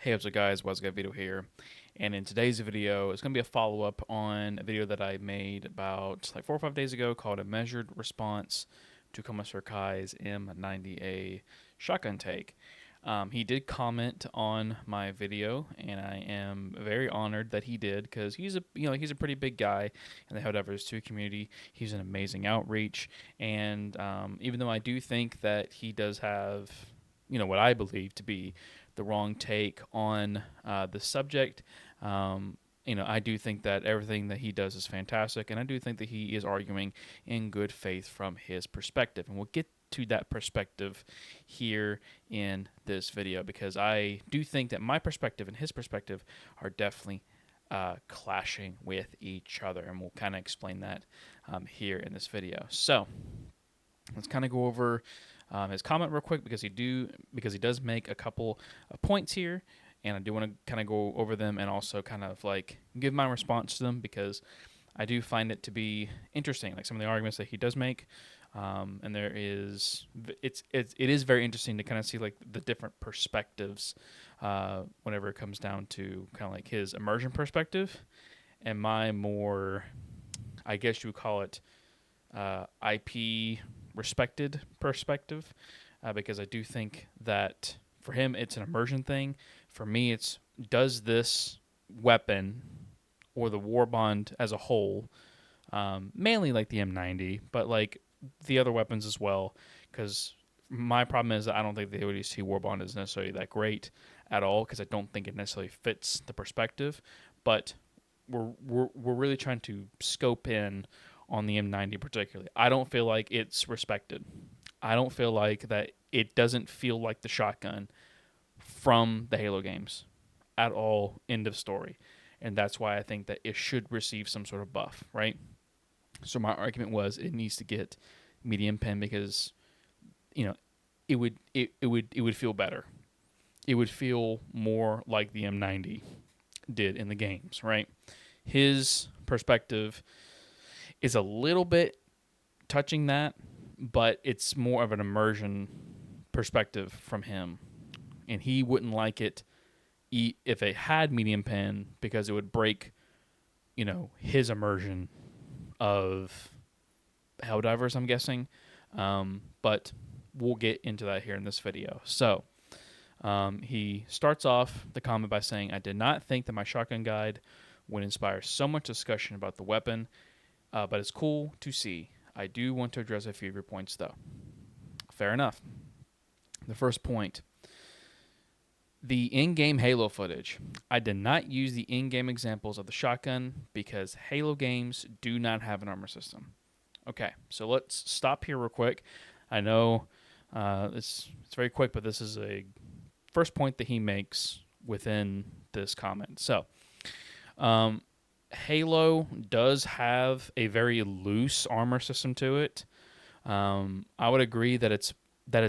Hey, what's up guys, WiseGuyVito here, and in today's video, it's going to be a follow-up on a video that I made about like 4 or 5 days ago called A Measured Response to Commissar Kai's M90A Shotgun Take. He did comment on my video, and I am very honored that he did because he's a pretty big guy in the Helldivers 2 community. He's an amazing outreach, and even though I do think that he does have what I believe to be the wrong take on the subject. I do think that everything that he does is fantastic, and I do think that he is arguing in good faith from his perspective. And we'll get to that perspective here in this video because I do think that my perspective and his perspective are definitely clashing with each other, and we'll kind of explain that here in this video. So let's kind of go over his comment real quick because he does make a couple of points here, and I do want to kind of go over them and also kind of like give my response to them because I do find it to be interesting, like some of the arguments that he does make, and it is very interesting to kind of see like the different perspectives whenever it comes down to kind of like his immersion perspective and my more, I guess you would call it IP respected perspective, because I do think that for him it's an immersion thing. For me, it's does this weapon or the war bond as a whole, mainly like the M90, but like the other weapons as well, because my problem is that I don't think the odst war bond is necessarily that great at all because I don't think it necessarily fits the perspective, but we're really trying to scope in on the M90 particularly. I don't feel like it's respected. I don't feel like that it doesn't feel like the shotgun from the Halo games at all, end of story. And that's why I think that it should receive some sort of buff, right? So my argument was it needs to get medium pen because it would feel better. It would feel more like the M90 did in the games, right? His perspective is a little bit touching that, but it's more of an immersion perspective from him. And he wouldn't like it if it had medium pen because it would break, his immersion of Helldivers, I'm guessing. But we'll get into that here in this video. So he starts off the comment by saying, I did not think that my shotgun guide would inspire so much discussion about the weapon, but it's cool to see. I do want to address a few of your points, though. Fair enough. The first point, the in-game Halo footage. I did not use the in-game examples of the shotgun because Halo games do not have an armor system. Okay, so let's stop here real quick. I know it's very quick, but this is a first point that he makes within this comment. So, Halo does have a very loose armor system to it. I would agree that it's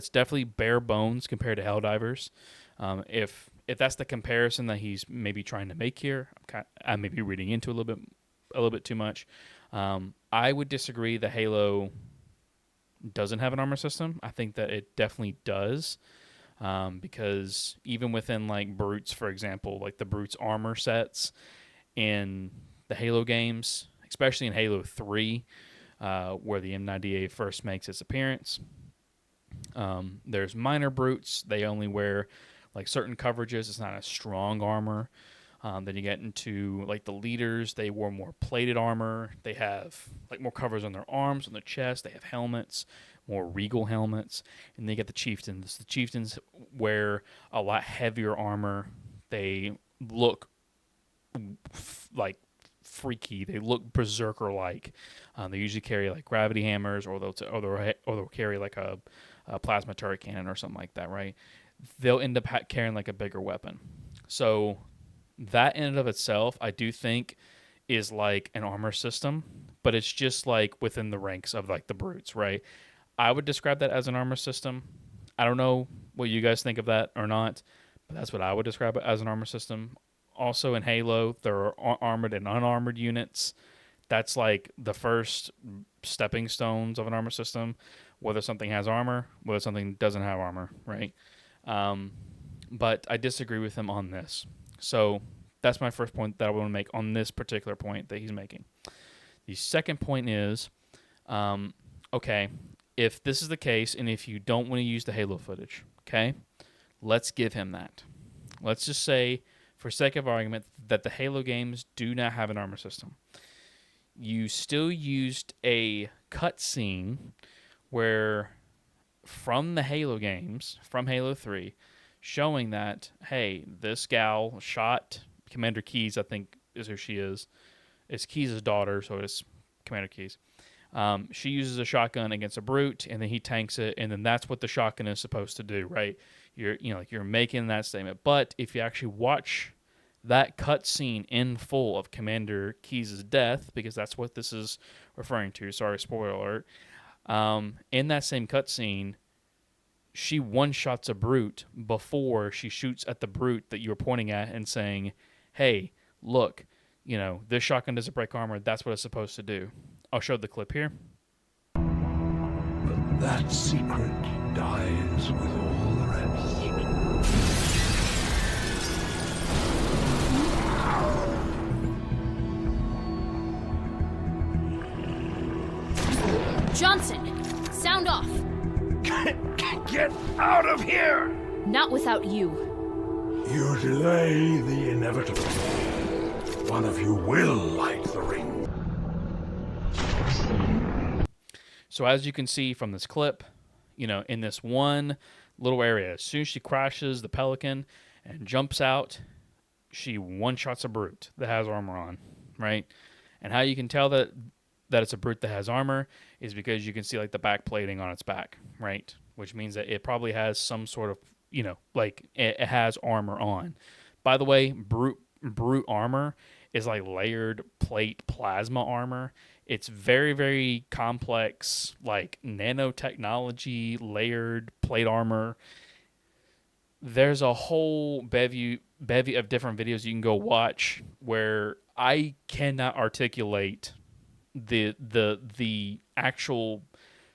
definitely bare bones compared to Helldivers. If that's the comparison that he's maybe trying to make here, I may be reading into a little bit too much. I would disagree that Halo doesn't have an armor system. I think that it definitely does. Because even within like Brutes, for example, like the Brutes armor sets in the Halo games, especially in Halo 3, where the M90A first makes its appearance, there's minor Brutes. They only wear like certain coverages. It's not a strong armor. Then you get into like the leaders. They wore more plated armor. They have like more covers on their arms, on their chest. They have helmets, more regal helmets. And they get the chieftains. The chieftains wear a lot heavier armor. They look like freaky. They look berserker-like. They usually carry like gravity hammers, or they'll carry like a plasma turret cannon or something like that, right? They'll end up carrying like a bigger weapon. So that in and of itself, I do think is like an armor system, but it's just like within the ranks of like the Brutes, right? I would describe that as an armor system. I don't know what you guys think of that or not, but that's what I would describe it as, an armor system. Also in Halo, there are armored and unarmored units. That's like the first stepping stones of an armor system, whether something has armor, whether something doesn't have armor, right? but I disagree with him on this. So that's my first point that I want to make on this particular point that he's making. The second point is, okay, if this is the case and if you don't want to use the Halo footage, okay, let's give him that. Let's just say, for sake of argument, that the Halo games do not have an armor system. You still used a cutscene where, from the Halo games, from Halo 3, showing that, hey, this gal shot Commander Keyes, I think is who she is. It's Keyes' daughter, so it's Commander Keyes. She uses a shotgun against a brute, and then he tanks it, and then that's what the shotgun is supposed to do, right? You're making that statement. But if you actually watch that cutscene in full of Commander Keyes' death, because that's what this is referring to. Sorry, spoiler alert. In that same cutscene, she one-shots a brute before she shoots at the brute that you were pointing at and saying, hey, look, this shotgun doesn't break armor. That's what it's supposed to do. I'll show the clip here. But that secret dies with all the rest. Johnson, sound off. Get out of here! Not without you. You delay the inevitable. One of you will light the ring. So as you can see from this clip, in this one little area, as soon as she crashes the Pelican and jumps out, she one-shots a brute that has armor on, right? And how you can tell that it's a brute that has armor is because you can see like the back plating on its back, right? Which means that it probably has some sort of, it has armor on. By the way, brute armor is like layered plate plasma armor. It's very, very complex, like nanotechnology, layered plate armor. There's a whole bevy of different videos you can go watch where I cannot articulate the actual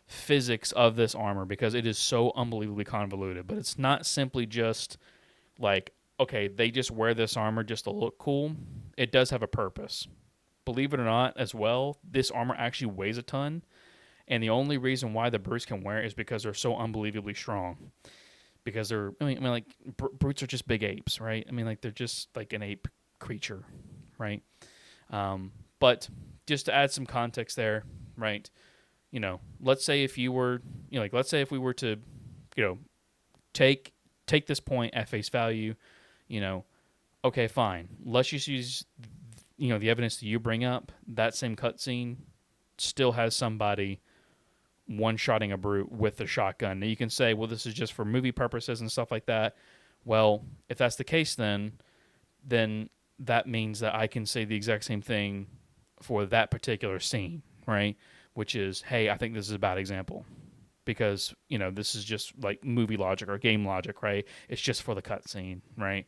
physics of this armor because it is so unbelievably convoluted. But it's not simply just like, okay, they just wear this armor just to look cool. It does have a purpose. Believe it or not, as well, this armor actually weighs a ton, and the only reason why the brutes can wear it is because they're so unbelievably strong. Because brutes are just big apes, right? They're just like an ape creature, right? But just to add some context there, right? Let's say if you were, let's say if we were to, take this point at face value, okay, fine. Let's just use, the evidence that you bring up. That same cutscene still has somebody one-shotting a brute with a shotgun. Now you can say, well, this is just for movie purposes and stuff like that. Well, if that's the case, then that means that I can say the exact same thing for that particular scene, right? Which is, hey, I think this is a bad example because, this is just like movie logic or game logic, right? It's just for the cutscene, right?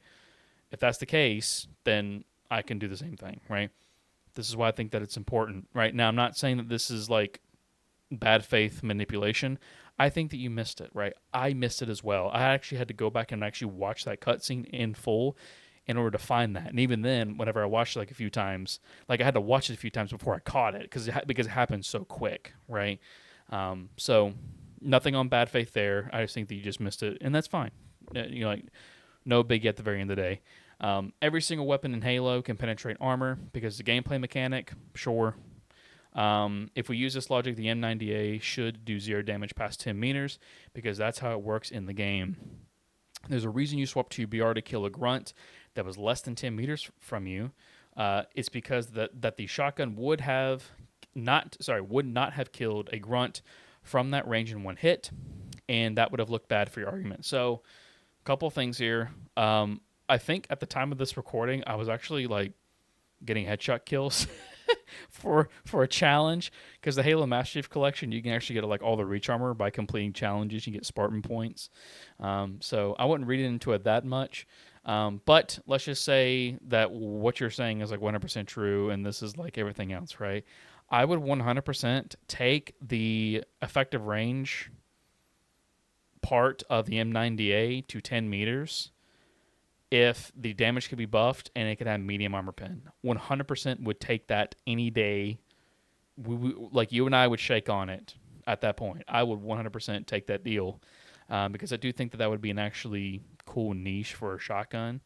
If that's the case, then I can do the same thing, right? This is why I think that it's important, right? Now, I'm not saying that this is like bad faith manipulation. I think that you missed it, right? I missed it as well. I actually had to go back and actually watch that cutscene in full in order to find that. And even then, whenever I watched it like a few times, like I had to watch it a few times before I caught it because it happened so quick, right? So nothing on bad faith there. I just think that you just missed it, and that's fine. No biggie at the very end of the day. Every single weapon in Halo can penetrate armor because the gameplay mechanic, sure. If we use this logic, the M90A should do 0 damage past 10 meters because that's how it works in the game. There's a reason you swap to BR to kill a grunt that was less than 10 meters from you. It's because that the shotgun would not have killed a grunt from that range in one hit, and that would have looked bad for your argument. So, a couple things here. I think at the time of this recording, I was actually like getting headshot kills for a challenge because the Halo Master Chief Collection, you can actually get like all the reach armor by completing challenges. You get Spartan points. So I wouldn't read into it that much. But let's just say that what you're saying is like 100% true, and this is like everything else, right? I would 100% take the effective range part of the M90A to 10 meters if the damage could be buffed and it could have medium armor pen. 100% would take that any day. Like you and I would shake on it at that point. I would 100% take that deal because I do think that would be an actually cool niche for a shotgun,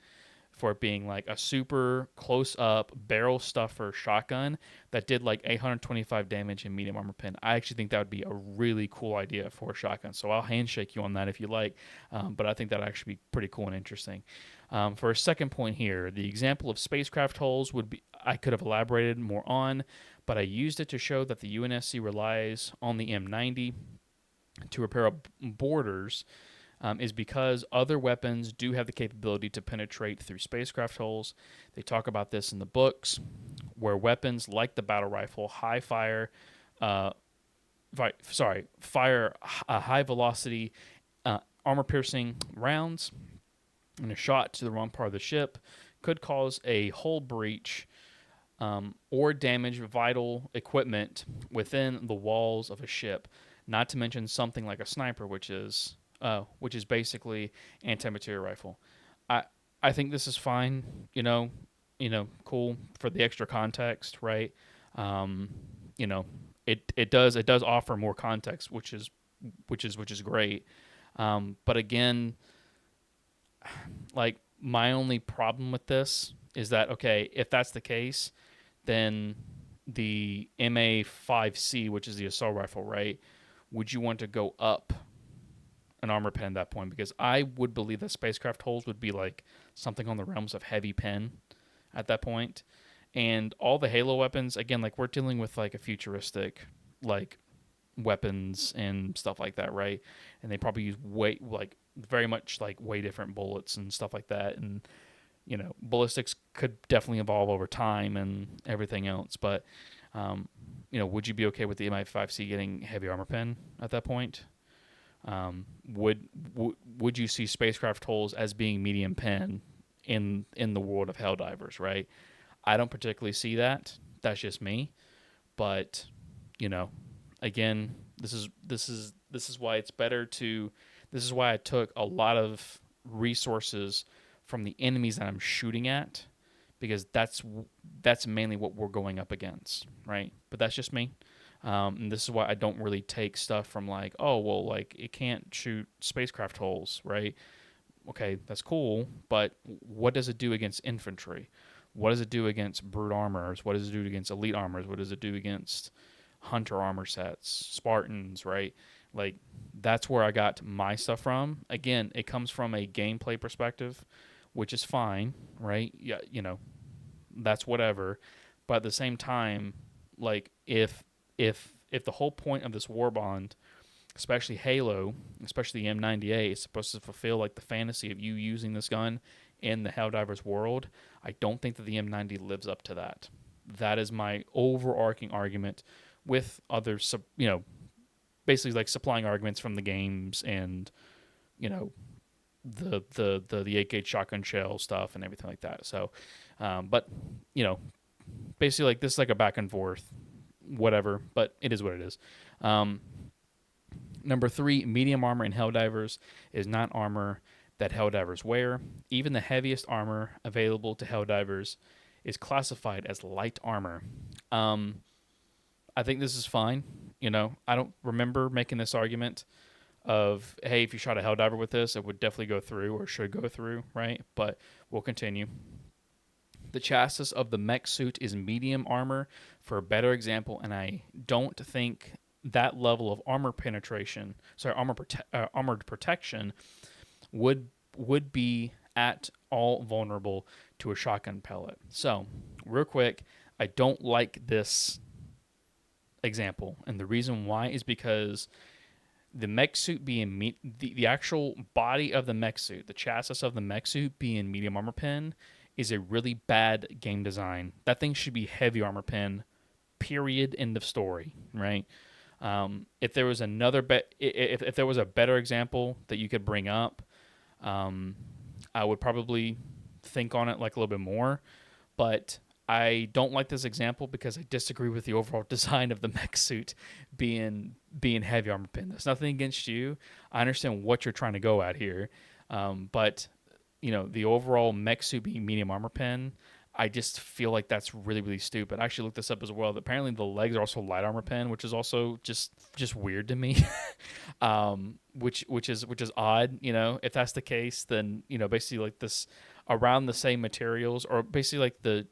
for it being like a super close up barrel stuffer shotgun that did like 825 damage in medium armor pen. I actually think that would be a really cool idea for a shotgun. So I'll handshake you on that if you like, but I think that would actually be pretty cool and interesting. For a second point here, the example of spacecraft holes would be, I could have elaborated more on, but I used it to show that the UNSC relies on the M90 to repair borders, is because other weapons do have the capability to penetrate through spacecraft holes. They talk about this in the books, where weapons like the battle rifle fire high velocity armor piercing rounds, and a shot to the wrong part of the ship could cause a hull breach or damage vital equipment within the walls of a ship. Not to mention something like a sniper, which is basically anti-material rifle. I think this is fine. Cool for the extra context, right? It does offer more context, which is great. But again, like my only problem with this is that, okay, if that's the case, then the MA5C, which is the assault rifle, right? Would you want to go up an armor pen at that point? Because I would believe that spacecraft holes would be like something on the realms of heavy pen at that point. And all the Halo weapons, again, like we're dealing with like a futuristic like weapons and stuff like that, right? And they probably use very much way different bullets and stuff like that. And ballistics could definitely evolve over time and everything else. But would you be okay with the MI5C getting heavy armor pen at that point? Would you see spacecraft holes as being medium pen in the world of Helldivers, right? I don't particularly see that. That's just me. But again, this is why it's better to. This is why I took a lot of resources from the enemies that I'm shooting at, because that's mainly what we're going up against, right? But that's just me. And this is why I don't really take stuff from it can't shoot spacecraft holes, right? Okay, that's cool, but what does it do against infantry? What does it do against brute armors? What does it do against elite armors? What does it do against hunter armor sets, Spartans, right? Like, that's where I got my stuff from. Again, it comes from a gameplay perspective, which is fine, right? Yeah, that's whatever. But at the same time, like, if the whole point of this war bond, especially Halo, especially the M90A, is supposed to fulfill like the fantasy of you using this gun in the Helldivers world, I don't think that the M90 lives up to that. That is my overarching argument, with other basically like supplying arguments from the games and the 8-gauge shotgun shell stuff and everything like that. So, but basically like this is like a back and forth, whatever. But it is what it is. Number 3, medium armor in Helldivers is not armor that Helldivers wear. Even the heaviest armor available to Helldivers is classified as light armor. I think this is fine. I don't remember making this argument of, hey, if you shot a Helldiver with this, it would definitely go through or should go through, right? But we'll continue. The chassis of the mech suit is medium armor for a better example, and I don't think that level of armored protection would be at all vulnerable to a shotgun pellet. So, real quick, I don't like this example, and the reason why is because the mech suit being the actual body of the mech suit, the chassis of the mech suit being medium armor pen, is a really bad game design. That thing should be heavy armor pen. Period. End of story. Right. If there was if there was a better example that you could bring up, I would probably think on it like a little bit more. But I don't like this example because I disagree with the overall design of the mech suit being heavy armor pen. There's nothing against you. I understand what you're trying to go at here, but the overall mech suit being medium armor pen, I just feel like that's really, really stupid. I actually looked this up as well. Apparently, the legs are also light armor pen, which is also just weird to me. Which is odd. If that's the case, then basically like this around the same materials, or basically like the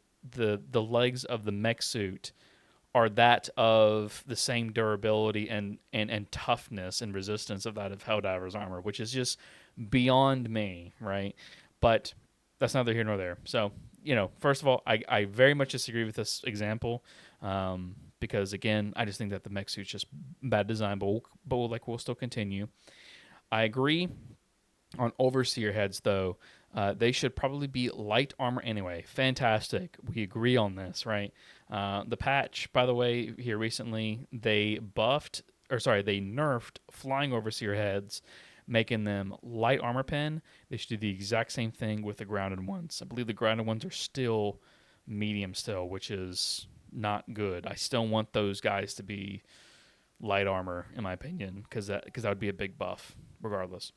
legs of the mech suit are that of the same durability and toughness and resistance of that of Helldivers armor, which is just beyond me, right? But that's neither here nor there. So, first of all, I very much disagree with this example, because again, I just think that the mech suit's just bad design, but we'll still continue. I agree on Overseer heads, though. They should probably be light armor anyway. Fantastic. We agree on this, right? The patch, by the way, here recently, they nerfed flying Overseer heads, making them light armor pen. They should do the exact same thing with the grounded ones. I believe the grounded ones are still medium still, which is not good. I still want those guys to be light armor, in my opinion, because that would be a big buff, regardless.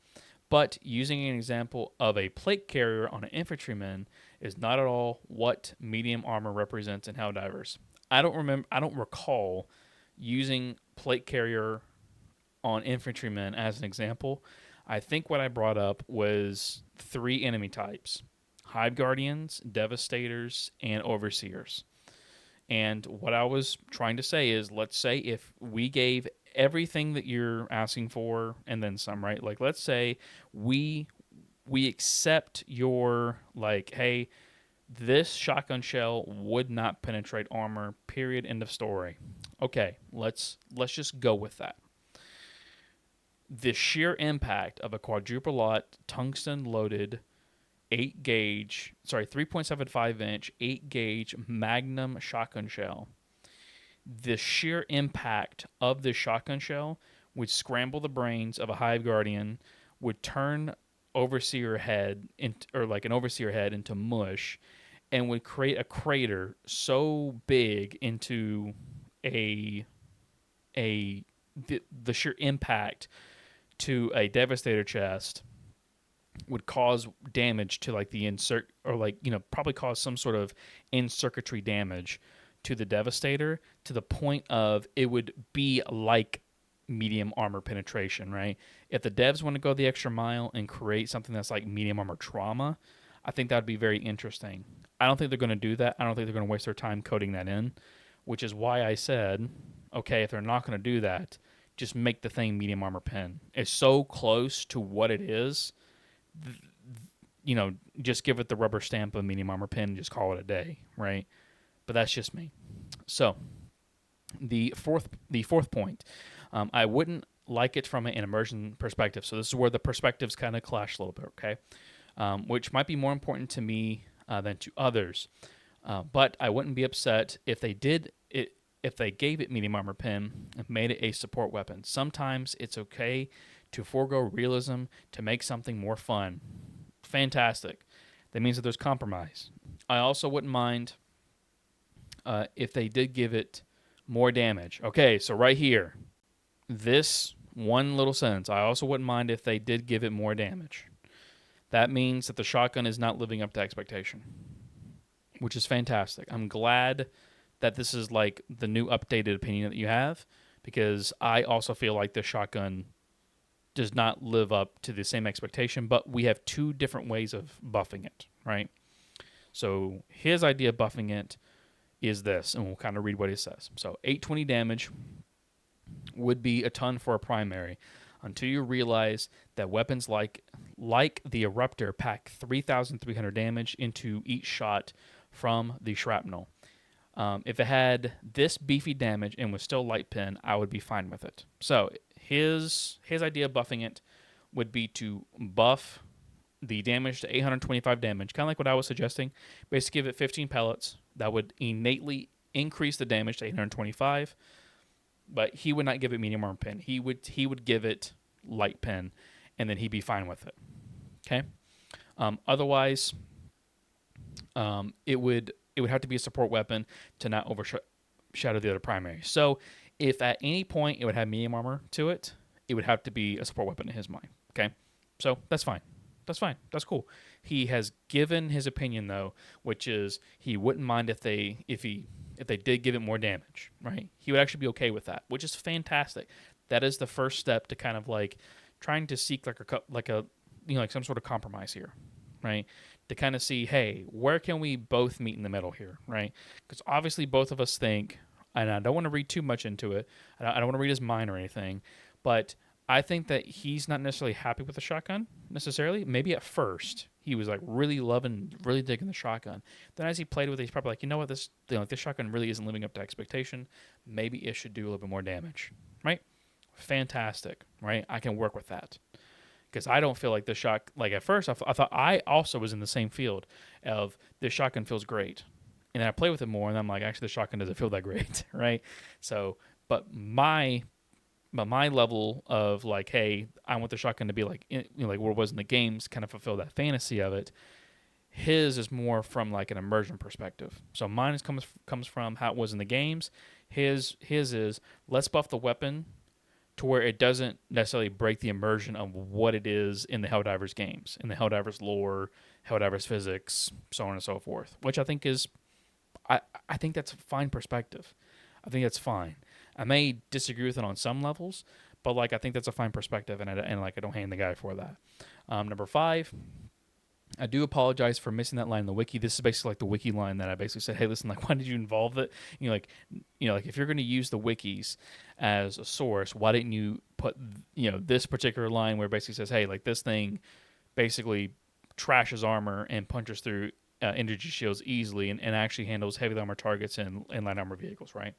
But using an example of a plate carrier on an infantryman is not at all what medium armor represents in Helldivers. I don't recall using plate carrier on infantrymen as an example. I think what I brought up was 3 enemy types: Hive Guardians, Devastators, and Overseers. And what I was trying to say is, let's say if we gave everything that you're asking for and then some, right? Like, let's say we accept your, like, hey, this shotgun shell would not penetrate armor, period, end of story. Okay, let's just go with that. The sheer impact of a quadruple lot tungsten loaded 3.75 inch 8 gauge Magnum shotgun shell. The sheer impact of this shotgun shell would scramble the brains of a Hive Guardian, would turn Overseer head an Overseer head into mush, and would create a crater so big into the sheer impact to a Devastator chest would cause damage to like the insert, or probably cause some sort of in-circuitry damage to the Devastator, to the point of it would be like medium armor penetration, right? If the devs want to go the extra mile and create something that's like medium armor trauma, I think that would be very interesting. I don't think they're going to do that. I don't think they're going to waste their time coding that in, which is why I said, okay, if they're not going to do that, just make the thing medium armor pen. It's so close to what it is, just give it the rubber stamp of medium armor pen and just call it a day, right? But that's just me. So, the fourth point, I wouldn't like it from an immersion perspective. So this is where the perspectives kind of clash a little bit, okay? Which might be more important to me than to others. But I wouldn't be upset if they did it, if they gave it medium armor pen and made it a support weapon. Sometimes it's okay to forego realism to make something more fun. Fantastic. That means that there's compromise. I also wouldn't mind if they did give it more damage. Okay, so right here, this one little sentence, I also wouldn't mind if they did give it more damage. That means that the shotgun is not living up to expectation, which is fantastic. I'm glad that this is like the new updated opinion that you have, because I also feel like the shotgun does not live up to the same expectation, but we have 2 different ways of buffing it, right? So his idea of buffing it is this, and we'll kind of read what he says. So 820 damage would be a ton for a primary, until you realize that weapons like the Eruptor pack 3,300 damage into each shot from the shrapnel. If it had this beefy damage and was still light pen, I would be fine with it. So his idea of buffing it would be to buff the damage to 825 damage, kind of like what I was suggesting. Basically give it 15 pellets. That would innately increase the damage to 825, but he would not give it medium armor pen. He would give it light pen, and then he'd be fine with it. Okay. Otherwise, it would have to be a support weapon to not overshadow the other primary. So if at any point it would have medium armor to it, it would have to be a support weapon in his mind. Okay, so that's fine. That's fine. That's cool. He has given his opinion though, which is he wouldn't mind if they did give it more damage, right? He would actually be okay with that, which is fantastic. That is the first step to kind of like trying to seek like some sort of compromise here, right? To kind of see, hey, where can we both meet in the middle here, right? Because obviously both of us think, and I don't want to read too much into it. I don't want to read his mind or anything, but I think that he's not necessarily happy with the shotgun necessarily. Maybe at first he was like really digging the shotgun. Then as he played with it, he's probably like, you know what, this shotgun really isn't living up to expectation. Maybe it should do a little bit more damage, right? Fantastic, right? I can work with that because I don't feel like the shot. Like at first, I thought I also was in the same field of this shotgun feels great, and then I play with it more, and I'm like, actually, the shotgun doesn't feel that great, right? So, but my level of like, hey, I want the shotgun to be like, like what it was in the games, kind of fulfill that fantasy of it. His is more from like an immersion perspective. So mine comes from how it was in the games. His is let's buff the weapon to where it doesn't necessarily break the immersion of what it is in the Helldivers games, in the Helldivers lore, Helldivers physics, so on and so forth. Which I think is, I think that's a fine perspective. I think that's fine. I may disagree with it on some levels, but like I think that's a fine perspective, and I don't hang the guy for that. Number 5, I do apologize for missing that line in the wiki. This is basically like the wiki line that I basically said, hey, listen, like why did you involve it? Like if you're going to use the wikis as a source, why didn't you put this particular line where it basically says, hey, like this thing basically trashes armor and punches through energy shields easily and actually handles heavy armor targets and light armor vehicles, right?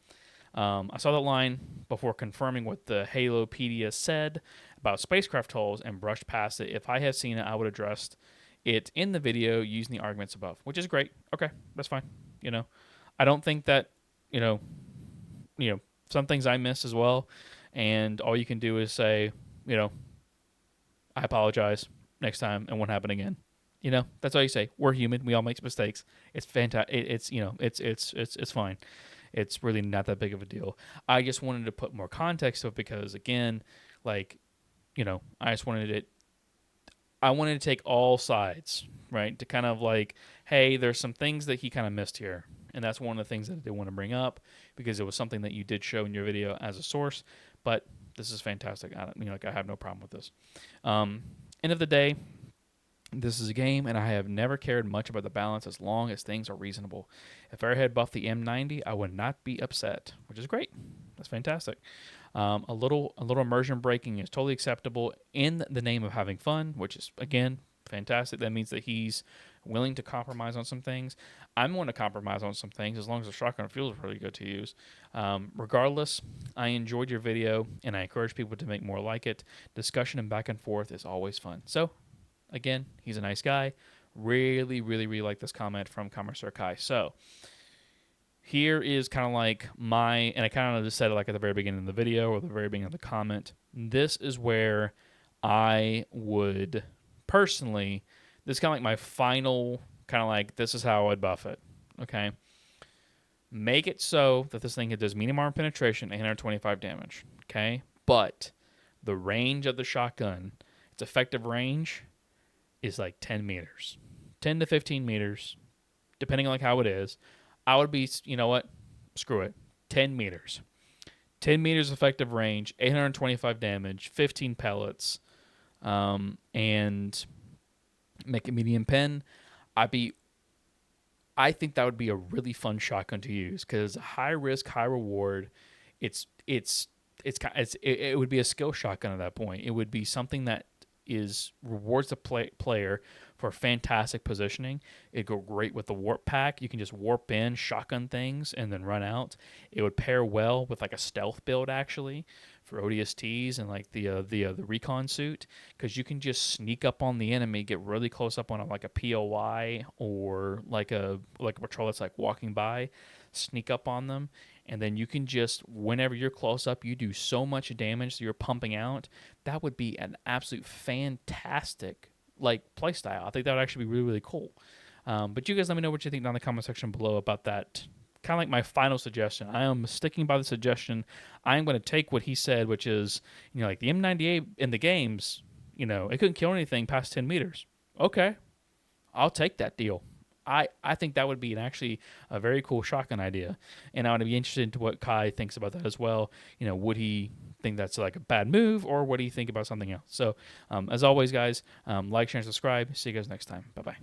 I saw that line before confirming what the Halopedia said about spacecraft hulls and brushed past it. If I had seen it, I would have addressed it in the video using the arguments above, which is great. Okay, that's fine. I don't think that, some things I miss as well, and all you can do is say, I apologize next time, and won't happen again. That's all you say. We're human. We all make mistakes. It's fantastic. It's fine. It's really not that big of a deal. I just wanted to put more context to it because, again, like, I just wanted it. I wanted to take all sides, right? To kind of like, hey, there's some things that he kind of missed here. And that's one of the things that I did want to bring up because it was something that you did show in your video as a source. But this is fantastic. I have no problem with this. End of the day, this is a game, and I have never cared much about the balance as long as things are reasonable. If I had buffed the M90, I would not be upset, which is great. That's fantastic. A little immersion breaking is totally acceptable in the name of having fun, which is, again, fantastic. That means that he's willing to compromise on some things. I'm willing to compromise on some things as long as the shotgun feels really good to use. Regardless, I enjoyed your video, and I encourage people to make more like it. Discussion and back and forth is always fun. So, again, he's a nice guy. Really, really, really like this comment from Commissar Kai. So, here is kind of like and I kind of just said it like at the very beginning of the video or the very beginning of the comment. This is where I would personally, this is kind of like my final, kind of like, this is how I'd buff it. Okay. Make it so that this thing does medium armor penetration, 825 damage. Okay. But the range of the shotgun, its effective range is like 10 meters, 10 to 15 meters, depending on like how it is. I would be, you know what? Screw it. 10 meters. 10 meters effective range, 825 damage, 15 pellets, and make it medium pen. I think that would be a really fun shotgun to use because high risk, high reward. It would be a skill shotgun at that point. It would be something that rewards the player for fantastic positioning. It'd go great with the warp pack. You can just warp in, shotgun things, and then run out. It would pair well with like a stealth build actually for ODSTs and like the recon suit because you can just sneak up on the enemy, get really close up on like a POI or like a patrol that's like walking by, sneak up on them. And then you can just, whenever you're close up, you do so much damage that you're pumping out. That would be an absolute fantastic play style. I think that would actually be really, really cool. But you guys let me know what you think down in the comment section below about that. Kind of like my final suggestion. I am sticking by the suggestion. I am going to take what he said, which is, like the M90A in the games, it couldn't kill anything past 10 meters. Okay, I'll take that deal. I think that would be actually a very cool shotgun idea, and I would be interested into what Kai thinks about that as well. Would he think that's like a bad move, or what do you think about something else? So, as always, guys, like, share, and subscribe. See you guys next time. Bye bye.